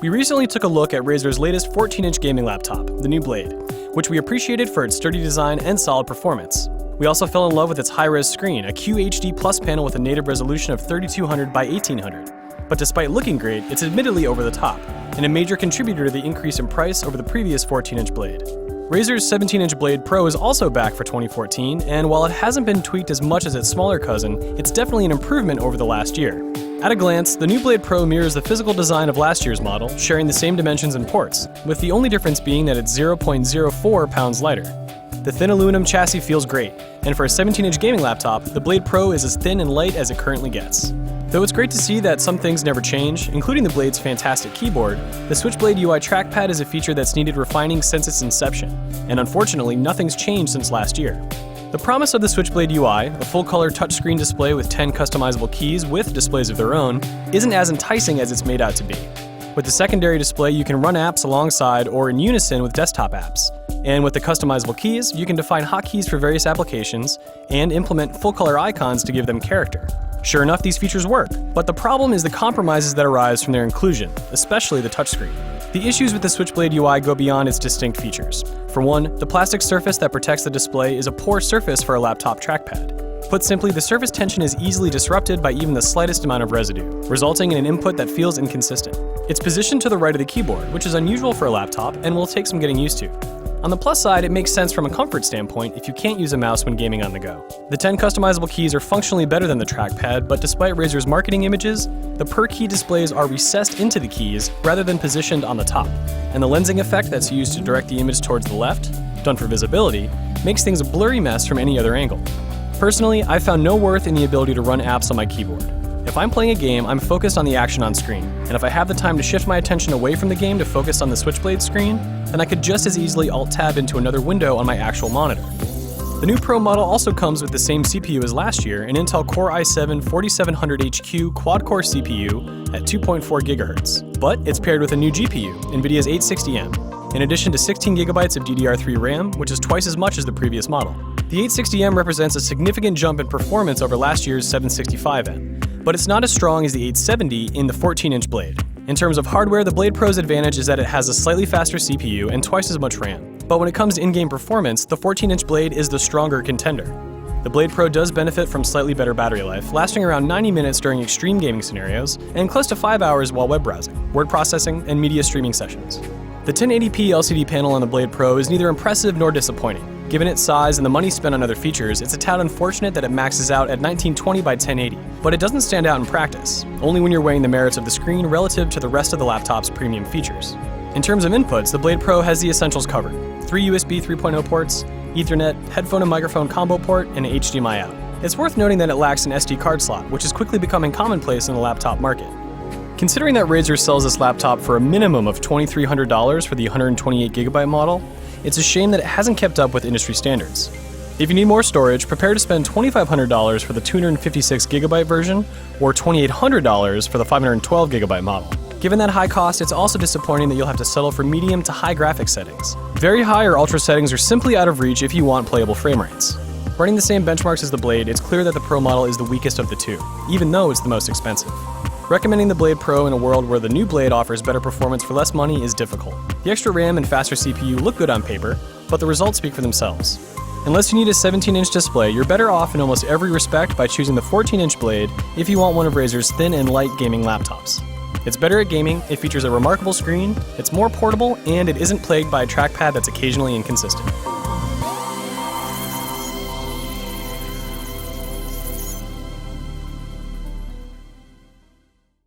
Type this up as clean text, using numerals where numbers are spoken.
We recently took a look at Razer's latest 14-inch gaming laptop, the new Blade, which we appreciated for its sturdy design and solid performance. We also fell in love with its high-res screen, a QHD Plus panel with a native resolution of 3200 by 1800. But despite looking great, it's admittedly over the top, and a major contributor to the increase in price over the previous 14-inch Blade. Razer's 17-inch Blade Pro is also back for 2014, and while it hasn't been tweaked as much as its smaller cousin, it's definitely an improvement over the last year. At a glance, the new Blade Pro mirrors the physical design of last year's model, sharing the same dimensions and ports, with the only difference being that it's 0.04 pounds lighter. The thin aluminum chassis feels great, and for a 17-inch gaming laptop, the Blade Pro is as thin and light as it currently gets. Though it's great to see that some things never change, including the Blade's fantastic keyboard, the Switchblade UI Trackpad is a feature that's needed refining since its inception, and unfortunately nothing's changed since last year. The promise of the Switchblade UI, a full-color touchscreen display with 10 customizable keys with displays of their own, isn't as enticing as it's made out to be. With the secondary display, you can run apps alongside or in unison with desktop apps. And with the customizable keys, you can define hotkeys for various applications and implement full-color icons to give them character. Sure enough, these features work, but the problem is the compromises that arise from their inclusion, especially the touchscreen. The issues with the Switchblade UI go beyond its distinct features. For one, the plastic surface that protects the display is a poor surface for a laptop trackpad. Put simply, the surface tension is easily disrupted by even the slightest amount of residue, resulting in an input that feels inconsistent. It's positioned to the right of the keyboard, which is unusual for a laptop and will take some getting used to. On the plus side, it makes sense from a comfort standpoint if you can't use a mouse when gaming on the go. The 10 customizable keys are functionally better than the trackpad, but despite Razer's marketing images, the per-key displays are recessed into the keys rather than positioned on the top, and the lensing effect that's used to direct the image towards the left, done for visibility, makes things a blurry mess from any other angle. Personally, I found no worth in the ability to run apps on my keyboard. If I'm playing a game, I'm focused on the action on screen, and if I have the time to shift my attention away from the game to focus on the Switchblade screen, then I could just as easily Alt-Tab into another window on my actual monitor. The new Pro model also comes with the same CPU as last year, an Intel Core i7-4700HQ quad-core CPU at 2.4 GHz, but it's paired with a new GPU, NVIDIA's 860M, in addition to 16 GB of DDR3 RAM, which is twice as much as the previous model. The 860M represents a significant jump in performance over last year's 765M, but it's not as strong as the 870 in the 14-inch Blade. In terms of hardware, the Blade Pro's advantage is that it has a slightly faster CPU and twice as much RAM. But when it comes to in-game performance, the 14-inch Blade is the stronger contender. The Blade Pro does benefit from slightly better battery life, lasting around 90 minutes during extreme gaming scenarios, and close to 5 hours while web browsing, word processing, and media streaming sessions. The 1080p LCD panel on the Blade Pro is neither impressive nor disappointing. Given its size and the money spent on other features, it's a tad unfortunate that it maxes out at 1920 by 1080, but it doesn't stand out in practice, only when you're weighing the merits of the screen relative to the rest of the laptop's premium features. In terms of inputs, the Blade Pro has the essentials covered: 3 USB 3.0 ports, Ethernet, headphone and microphone combo port, and an HDMI out. It's worth noting that it lacks an SD card slot, which is quickly becoming commonplace in the laptop market. Considering that Razer sells this laptop for a minimum of $2,300 for the 128GB model, it's a shame that it hasn't kept up with industry standards. If you need more storage, prepare to spend $2,500 for the 256GB version or $2,800 for the 512GB model. Given that high cost, it's also disappointing that you'll have to settle for medium to high graphics settings. Very high or ultra settings are simply out of reach if you want playable frame rates. Running the same benchmarks as the Blade, it's clear that the Pro model is the weakest of the two, even though it's the most expensive. Recommending the Blade Pro in a world where the new Blade offers better performance for less money is difficult. The extra RAM and faster CPU look good on paper, but the results speak for themselves. Unless you need a 17-inch display, you're better off in almost every respect by choosing the 14-inch Blade if you want one of Razer's thin and light gaming laptops. It's better at gaming, it features a remarkable screen, it's more portable, and it isn't plagued by a trackpad that's occasionally inconsistent.